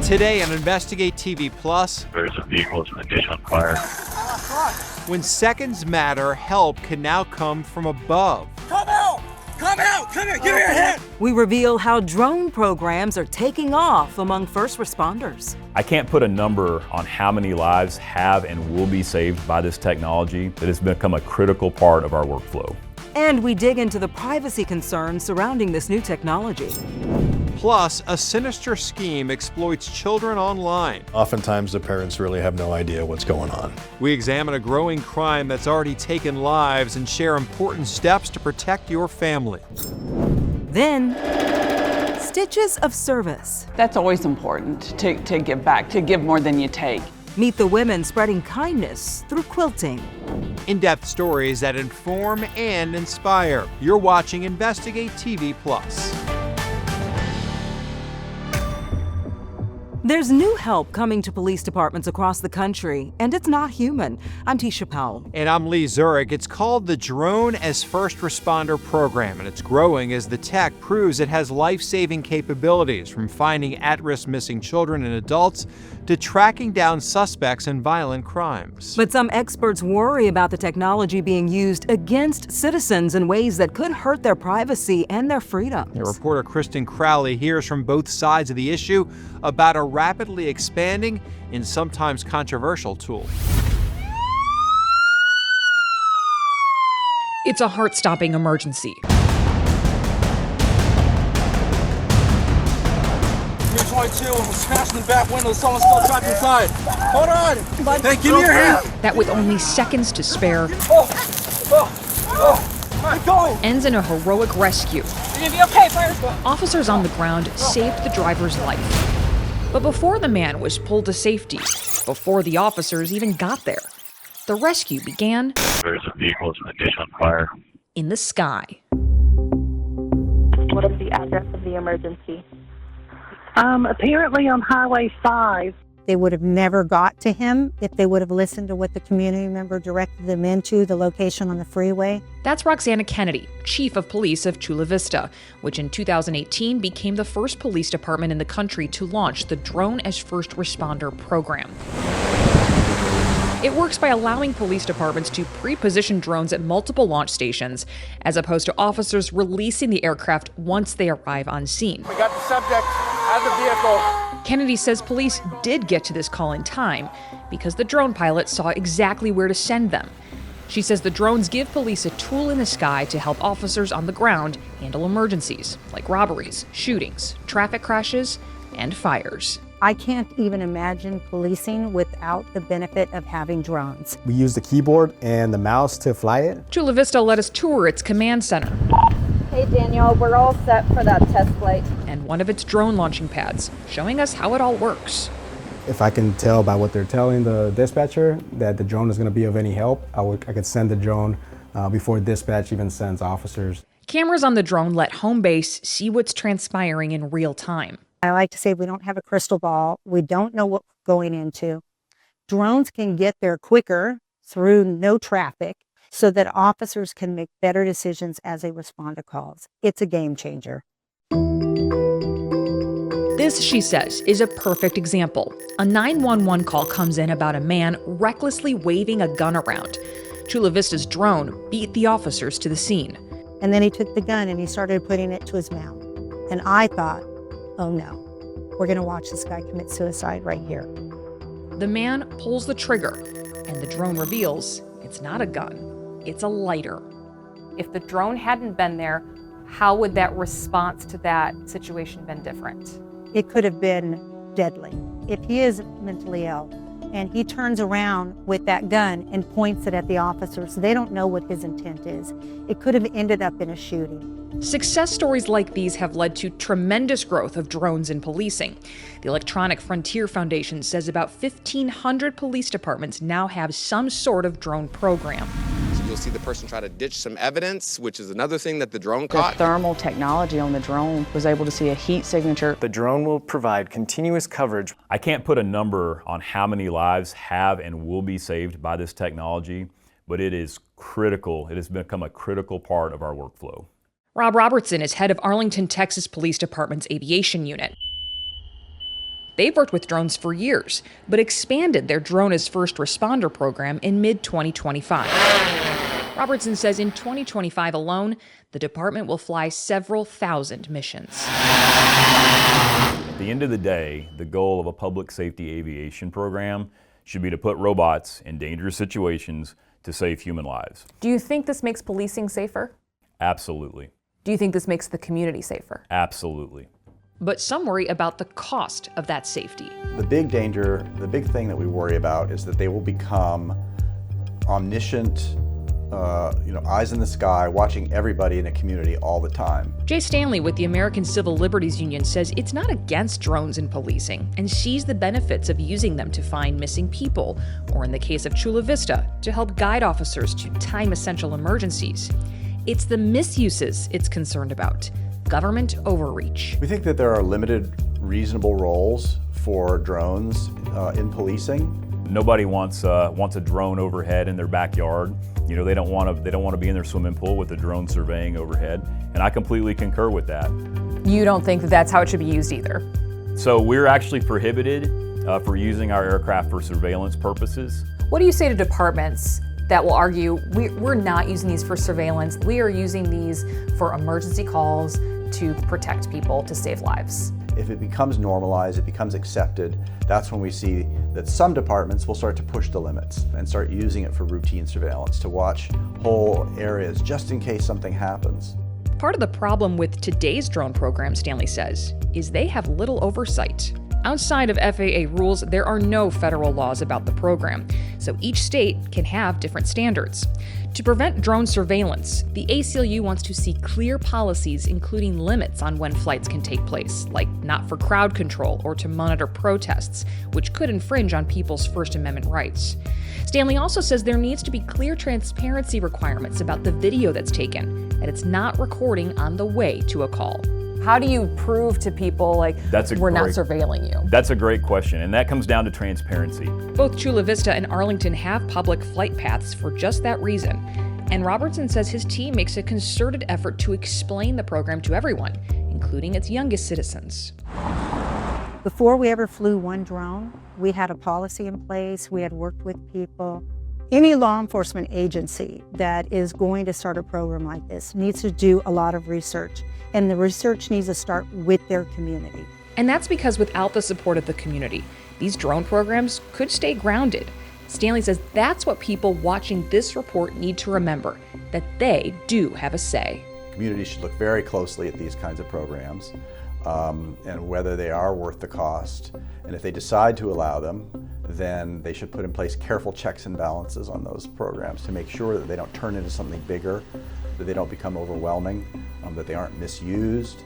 Today on Investigate TV Plus, There's a vehicle that's been catch on fire. when seconds matter, help can now come from above. Come out! Come out! Come here! Give me your hand! We reveal how drone programs are taking off among first responders. I can't put a number on how many lives have and will be saved by this technology that has become a critical part of our workflow. And we dig into the privacy concerns surrounding this new technology. Plus, a sinister scheme exploits children online. Oftentimes the parents really have no idea what's going on. We examine a growing crime that's already taken lives and share important steps to protect your family. Then, stitches of service. That's always important, to give back, to give more than you take. Meet the women spreading kindness through quilting. In-depth stories that inform and inspire. You're watching Investigate TV Plus. There's new help coming to police departments across the country, and it's not human. I'm Tisha Powell. And I'm Lee Zurich. It's called the Drone as First Responder Program, and it's growing as the tech proves it has life-saving capabilities, from finding at-risk missing children and adults to tracking down suspects in violent crimes. But some experts worry about the technology being used against citizens in ways that could hurt their privacy and their freedoms. Reporter Kristen Crowley hears from both sides of the issue about a rapidly expanding and sometimes controversial tool. It's a heart-stopping emergency. 322, we're smashing the back window, someone's still trapped inside. Hold on! Hey, give me your hand! That with only seconds to spare, I'm going! ends in a heroic rescue. You're gonna be okay, fire. Officers on the ground saved the driver's life. But before the man was pulled to safety, before the officers even got there, the rescue began There's a vehicle that's been catch on fire. in the sky. What is the address of the emergency? Apparently on Highway 5. They would have never got to him if they would have listened to what the community member directed them into, the location on the freeway. That's Roxana Kennedy, chief of police of Chula Vista, which in 2018 became the first police department in the country to launch the Drone as First Responder program. It works by allowing police departments to pre-position drones at multiple launch stations, as opposed to officers releasing the aircraft once they arrive on scene. We got the subject out of the vehicle. Kennedy says police did get to this call in time because the drone pilot saw exactly where to send them. She says the drones give police a tool in the sky to help officers on the ground handle emergencies like robberies, shootings, traffic crashes, and fires. I can't even imagine policing without the benefit of having drones. We use the keyboard and the mouse to fly it. Chula Vista let us tour its command center. Hey Daniel, we're all set for that test flight. And one of its drone launching pads, showing us how it all works. If I can tell by what they're telling the dispatcher that the drone is going to be of any help, I could send the drone before dispatch even sends officers. Cameras on the drone let home base see what's transpiring in real time. I like to say we don't have a crystal ball. We don't know what we're going into. Drones can get there quicker through no traffic so that officers can make better decisions as they respond to calls. It's a game changer. This, she says, is a perfect example. A 911 call comes in about a man recklessly waving a gun around. Chula Vista's drone beat the officers to the scene. And then he took the gun and he started putting it to his mouth. And I thought, oh no, we're going to watch this guy commit suicide right here. The man pulls the trigger, and the drone reveals it's not a gun, it's a lighter. If the drone hadn't been there, how would that response to that situation been different? It could have been deadly. If he is mentally ill and he turns around with that gun and points it at the officers, they don't know what his intent is. It could have ended up in a shooting. Success stories like these have led to tremendous growth of drones in policing. The Electronic Frontier Foundation says about 1,500 police departments now have some sort of drone program. So you'll see the person try to ditch some evidence, which is another thing that the drone caught. The thermal technology on the drone was able to see a heat signature. The drone will provide continuous coverage. I can't put a number on how many lives have and will be saved by this technology, but it is critical. It has become a critical part of our workflow. Rob Robertson is head of Arlington, Texas Police Department's aviation unit. They've worked with drones for years, but expanded their Drone as First Responder program in mid-2025. Robertson says in 2025 alone, the department will fly several thousand missions. At the end of the day, the goal of a public safety aviation program should be to put robots in dangerous situations to save human lives. Do you think this makes policing safer? Absolutely. Do you think this makes the community safer? Absolutely. But some worry about the cost of that safety. The big danger, the big thing that we worry about is that they will become omniscient, eyes in the sky, watching everybody in a community all the time. Jay Stanley with the American Civil Liberties Union says it's not against drones in policing and sees the benefits of using them to find missing people, or in the case of Chula Vista, to help guide officers to time-essential emergencies. It's the misuses it's concerned about. Government overreach. We think that there are limited reasonable roles for drones in policing. Nobody wants a drone overhead in their backyard. They don't want to be in their swimming pool with a drone surveying overhead, and I completely concur with that. You don't think that that's how it should be used either? So we're actually prohibited for using our aircraft for surveillance purposes. What do you say to departments that will argue, we're not using these for surveillance, we are using these for emergency calls to protect people, to save lives? If it becomes normalized, it becomes accepted, that's when we see that some departments will start to push the limits and start using it for routine surveillance, to watch whole areas just in case something happens. Part of the problem with today's drone program, Stanley says, is they have little oversight. Outside of FAA rules, there are no federal laws about the program, so each state can have different standards. To prevent drone surveillance, the ACLU wants to see clear policies, including limits on when flights can take place, like not for crowd control or to monitor protests, which could infringe on people's First Amendment rights. Stanley also says there needs to be clear transparency requirements about the video that's taken, that it's not recording on the way to a call. How do you prove to people we're not surveilling you? That's a great question, and that comes down to transparency. Both Chula Vista and Arlington have public flight paths for just that reason. And Robertson says his team makes a concerted effort to explain the program to everyone, including its youngest citizens. Before we ever flew one drone, we had a policy in place, we had worked with people. Any law enforcement agency that is going to start a program like this needs to do a lot of research, and the research needs to start with their community. And that's because without the support of the community, these drone programs could stay grounded. Stanley says that's what people watching this report need to remember, that they do have a say. Communities should look very closely at these kinds of programs and whether they are worth the cost. And if they decide to allow them, then they should put in place careful checks and balances on those programs to make sure that they don't turn into something bigger, that they don't become overwhelming, that they aren't misused.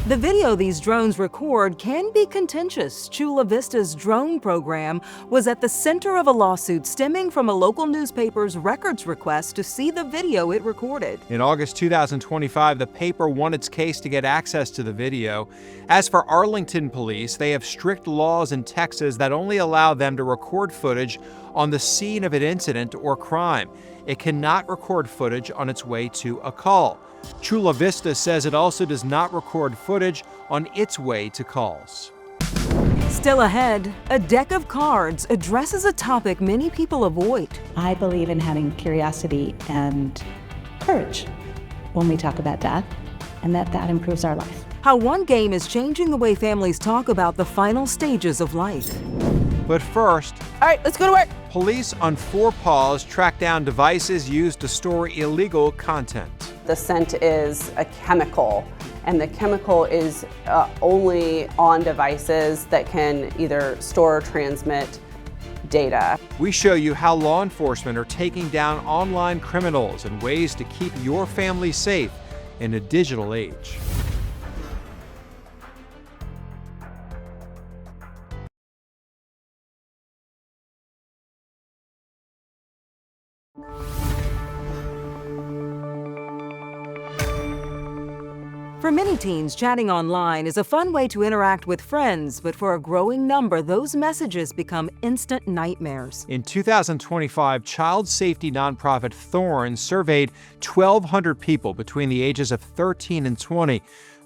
The video these drones record can be contentious. Chula Vista's drone program was at the center of a lawsuit stemming from a local newspaper's records request to see the video it recorded. In August 2025, the paper won its case to get access to the video. As for Arlington police, they have strict laws in Texas that only allow them to record footage on the scene of an incident or crime. It cannot record footage on its way to a call. Chula Vista says it also does not record footage on its way to calls. Still ahead, a deck of cards addresses a topic many people avoid. I believe in having curiosity and courage when we talk about death, and that improves our life. How one game is changing the way families talk about the final stages of life. But first, all right, let's go to work. Police on 4 paws track down devices used to store illegal content. The scent is a chemical, and the chemical is only on devices that can either store or transmit data. We show you how law enforcement are taking down online criminals and ways to keep your family safe in a digital age. For many teens, chatting online is a fun way to interact with friends, but for a growing number, those messages become instant nightmares. In 2025, child safety nonprofit Thorn surveyed 1,200 people between the ages of 13 and 20.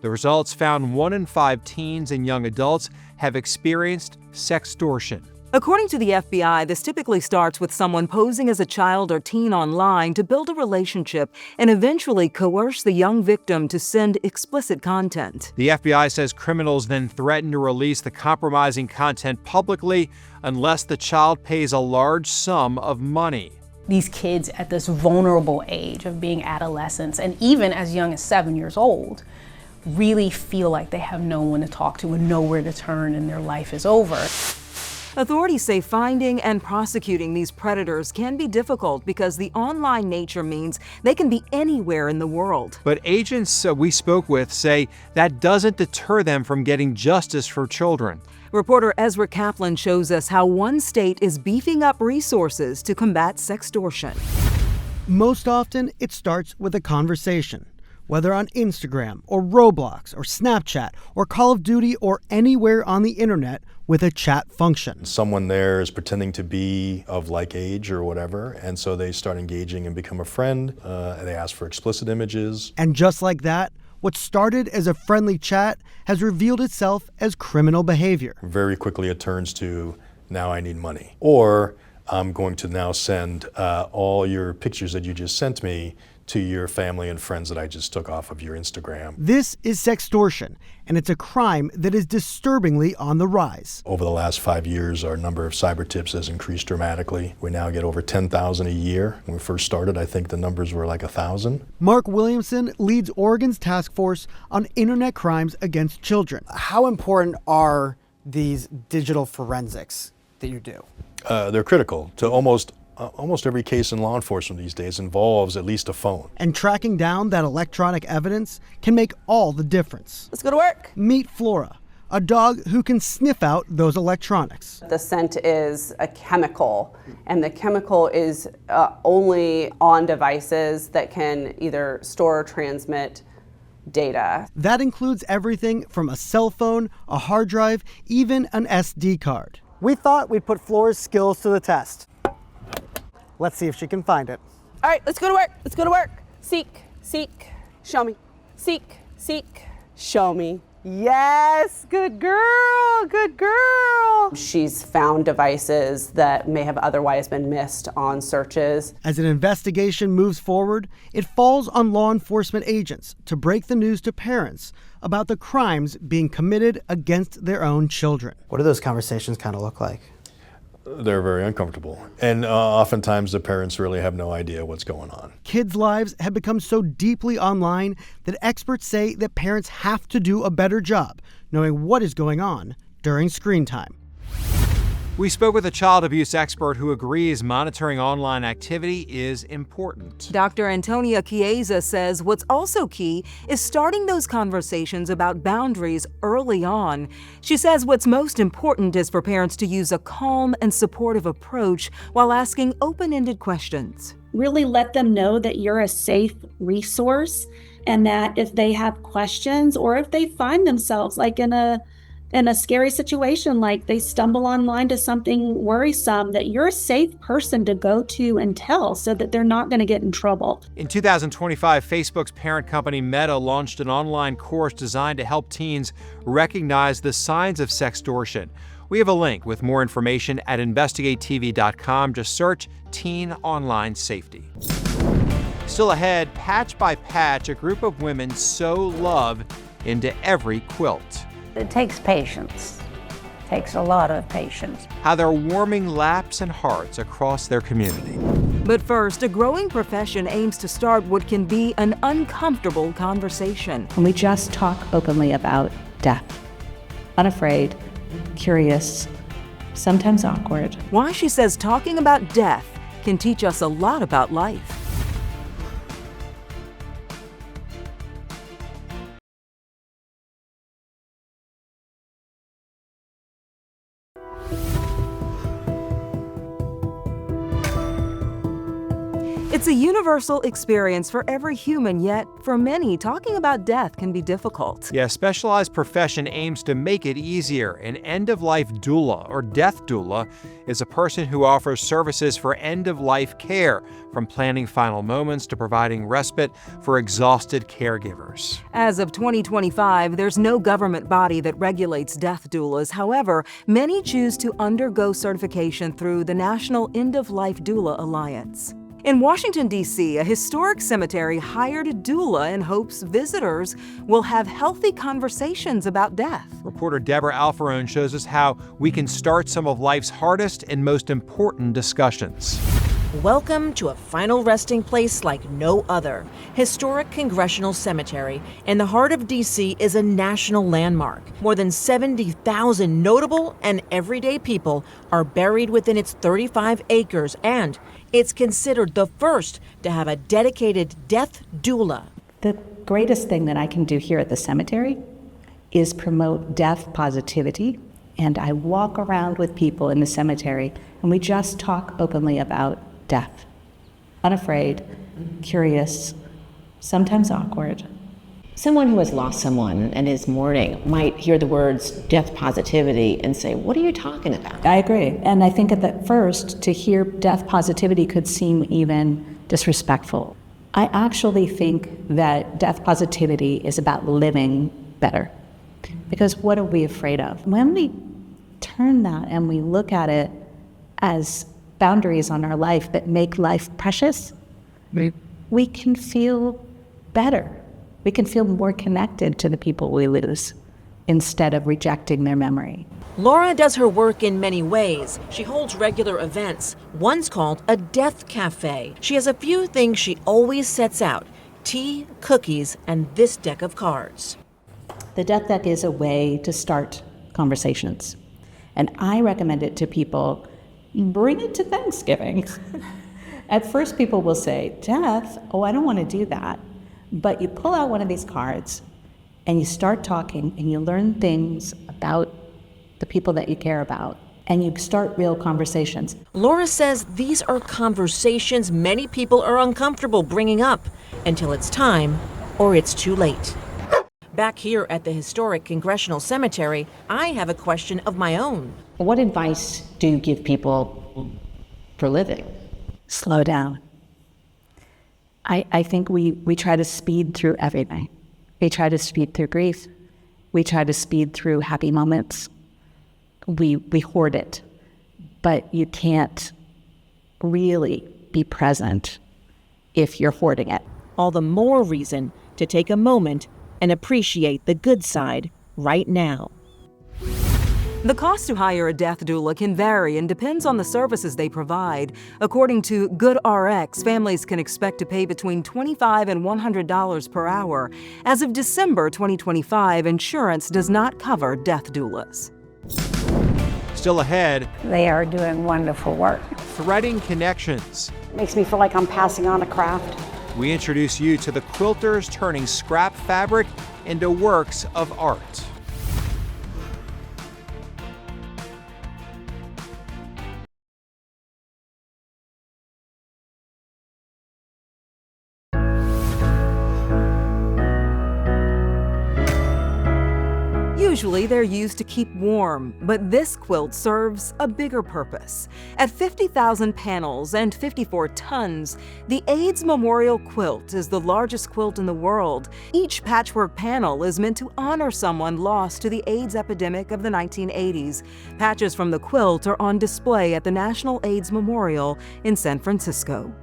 The results found 1 in 5 teens and young adults have experienced sextortion. According to the FBI, this typically starts with someone posing as a child or teen online to build a relationship and eventually coerce the young victim to send explicit content. The FBI says criminals then threaten to release the compromising content publicly unless the child pays a large sum of money. These kids at this vulnerable age of being adolescents, and even as young as 7 years old, really feel like they have no one to talk to and nowhere to turn and their life is over. Authorities say finding and prosecuting these predators can be difficult because the online nature means they can be anywhere in the world. But agents we spoke with say that doesn't deter them from getting justice for children. Reporter Ezra Kaplan shows us how one state is beefing up resources to combat sextortion. Most often, it starts with a conversation. Whether on Instagram or Roblox or Snapchat or Call of Duty or anywhere on the internet with a chat function. Someone there is pretending to be of like age or whatever, and so they start engaging and become a friend, and they ask for explicit images. And just like that, what started as a friendly chat has revealed itself as criminal behavior. Very quickly it turns to, now I need money. Or I'm going to now send all your pictures that you just sent me to your family and friends that I just took off of your Instagram. This is sextortion, and it's a crime that is disturbingly on the rise. Over the last 5 years, our number of cyber tips has increased dramatically. We now get over 10,000 a year. When we first started, I think the numbers were like 1,000. Mark Williamson leads Oregon's task force on internet crimes against children. How important are these digital forensics that you do? They're critical to almost every case in law enforcement these days involves at least a phone. And tracking down that electronic evidence can make all the difference. Let's go to work. Meet Flora, a dog who can sniff out those electronics. The scent is a chemical, and the chemical is only on devices that can either store or transmit data. That includes everything from a cell phone, a hard drive, even an SD card. We thought we'd put Flora's skills to the test. Let's see if she can find it. All right, let's go to work. Let's go to work. Seek, show me. Seek, show me. Yes, good girl, good girl. She's found devices that may have otherwise been missed on searches. As an investigation moves forward, it falls on law enforcement agents to break the news to parents about the crimes being committed against their own children. What do those conversations kind of look like? They're very uncomfortable. And oftentimes the parents really have no idea what's going on. Kids' lives have become so deeply online that experts say that parents have to do a better job knowing what is going on during screen time. We spoke with a child abuse expert who agrees monitoring online activity is important. Dr. Antonia Chiesa says what's also key is starting those conversations about boundaries early on. She says what's most important is for parents to use a calm and supportive approach while asking open-ended questions. Really let them know that you're a safe resource, and that if they have questions or if they find themselves like in a scary situation, like they stumble online to something worrisome, that you're a safe person to go to and tell so that they're not going to get in trouble. In 2025, Facebook's parent company Meta launched an online course designed to help teens recognize the signs of sextortion. We have a link with more information at InvestigateTV.com. Just search Teen Online Safety. Still ahead, patch by patch, a group of women sew love into every quilt. It takes patience. It takes a lot of patience. How they're warming laps and hearts across their community. But first, a growing profession aims to start what can be an uncomfortable conversation. When we just talk openly about death, unafraid, curious, sometimes awkward. Why she says talking about death can teach us a lot about life. It's a universal experience for every human, yet for many, talking about death can be difficult. Yeah, a specialized profession aims to make it easier. An end-of-life doula, or death doula, is a person who offers services for end-of-life care, from planning final moments to providing respite for exhausted caregivers. As of 2025, there's no government body that regulates death doulas. However, many choose to undergo certification through the National End-of-Life Doula Alliance. In Washington, D.C., a historic cemetery hired a doula in hopes visitors will have healthy conversations about death. Reporter Deborah Alfarone shows us how we can start some of life's hardest and most important discussions. Welcome to a final resting place like no other. Historic Congressional Cemetery in the heart of D.C. is a national landmark. More than 70,000 notable and everyday people are buried within its 35 acres, and it's considered the first to have a dedicated death doula. The greatest thing that I can do here at the cemetery is promote death positivity. And I walk around with people in the cemetery and we just talk openly about death. Unafraid, curious, sometimes awkward. Someone who has lost someone and is mourning might hear the words death positivity and say, what are you talking about? I agree. And I think at first, to hear death positivity could seem even disrespectful. I actually think that death positivity is about living better. Because what are we afraid of? When we turn that and we look at it as boundaries on our life that make life precious, we can feel better. We can feel more connected to the people we lose instead of rejecting their memory. Laura does her work in many ways. She holds regular events. One's called a death cafe. She has a few things she always sets out: tea, cookies, and this deck of cards. The death deck is a way to start conversations. And I recommend it to people. Bring it to Thanksgiving. At first, people will say, death? Oh, I don't want to do that. But you pull out one of these cards and you start talking and you learn things about the people that you care about and you start real conversations. Laura says these are conversations many people are uncomfortable bringing up until it's time or it's too late. Back here at the historic Congressional Cemetery, I have a question of my own. What advice do you give people for living? Slow down. I think we try to speed through everything. We try to speed through grief. We try to speed through happy moments. We hoard it. But you can't really be present if you're hoarding it. All the more reason to take a moment and appreciate the good side right now. The cost to hire a death doula can vary and depends on the services they provide. According to GoodRx, families can expect to pay between $25 and $100 per hour. As of December 2025, insurance does not cover death doulas. Still ahead, They are doing wonderful work. threading connections. Makes me feel like I'm passing on a craft. We introduce you to the quilters turning scrap fabric into works of art. Usually they're used to keep warm, but this quilt serves a bigger purpose. At 50,000 panels and 54 tons, the AIDS Memorial Quilt is the largest quilt in the world. Each patchwork panel is meant to honor someone lost to the AIDS epidemic of the 1980s. Patches from the quilt are on display at the National AIDS Memorial in San Francisco.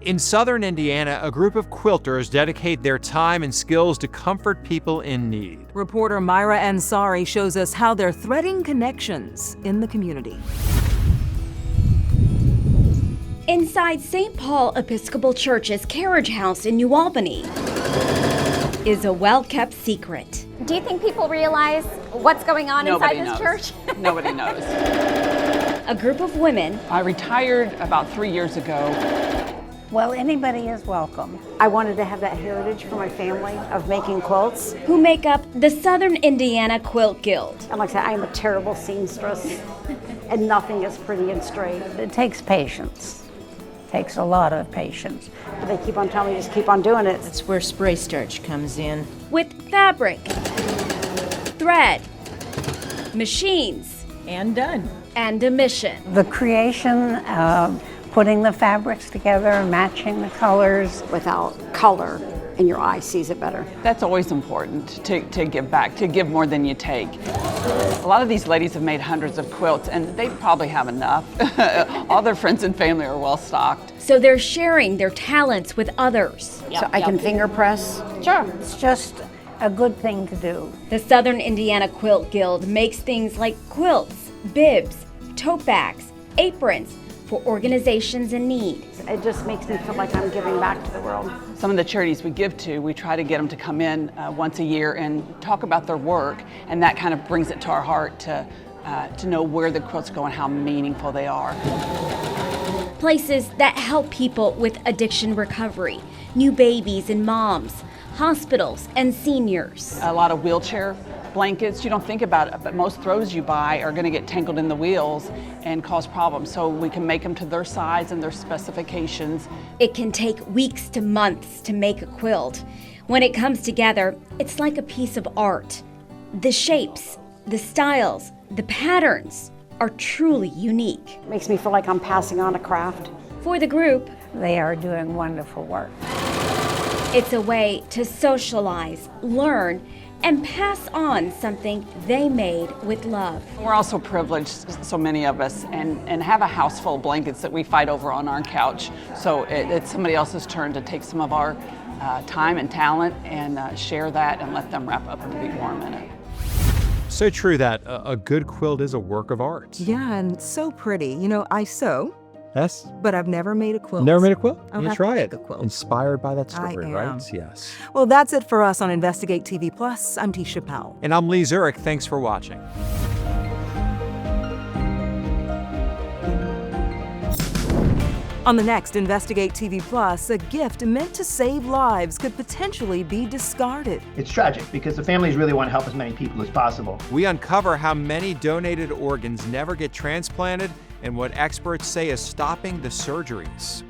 In southern Indiana, a group of quilters dedicate their time and skills to comfort people in need. Reporter Myra Ansari shows us how they're threading connections in the community. Inside St. Paul Episcopal Church's carriage house in New Albany is a well-kept secret. Do you think people realize what's going on Nobody inside this knows. church? Nobody knows. A group of women. I retired about 3 years ago. Well, anybody is welcome. I wanted to have that heritage for my family of making quilts. Who make up the Southern Indiana Quilt Guild. And like I said, I am a terrible seamstress, and nothing is pretty and straight. It takes patience. Takes a lot of patience. They keep on telling me just keep on doing it. That's where spray starch comes in. With fabric, thread, machines, And done. and a mission. The creation, putting the fabrics together, matching the colors. Without color, and your eye sees it better. That's always important, to give back, to give more than you take. A lot of these ladies have made hundreds of quilts, and they probably have enough. All their friends and family are well stocked. So they're sharing their talents with others. So I can finger press. Sure. It's just a good thing to do. The Southern Indiana Quilt Guild makes things like quilts, bibs, tote bags, aprons for organizations in need. It just makes me feel like I'm giving back to the world. Some of the charities we give to, we try to get them to come in once a year and talk about their work, and that kind of brings it to our heart to know where the quilts go and how meaningful they are. Places that help people with addiction recovery, new babies and moms, hospitals and seniors. A lot of wheelchair blankets, you don't think about it, but most throws you buy are going to get tangled in the wheels and cause problems. So we can make them to their size and their specifications. It can take weeks to months to make a quilt. When it comes together, it's like a piece of art. The shapes, the styles, the patterns are truly unique. It makes me feel like I'm passing on a craft. For the group, They are doing wonderful work. it's a way to socialize, learn, and pass on something they made with love. We're also privileged, so many of us, and have a house full of blankets that we fight over on our couch. So it's somebody else's turn to take some of our time and talent and share that and let them wrap up and be warm in it. So true that a good quilt is a work of art. Yeah, and so pretty. You know, I sew, Yes. but I've never made a quilt. Never made a quilt? I'll You have try to it. make a quilt. Inspired by that I story, am. right? Yes. Well, that's it for us on Investigate TV Plus. I'm Tisha Powell. And I'm Lee Zurich. Thanks for watching. On the next Investigate TV Plus, a gift meant to save lives could potentially be discarded. It's tragic because the families really want to help as many people as possible. We uncover how many donated organs never get transplanted and what experts say is stopping the surgeries.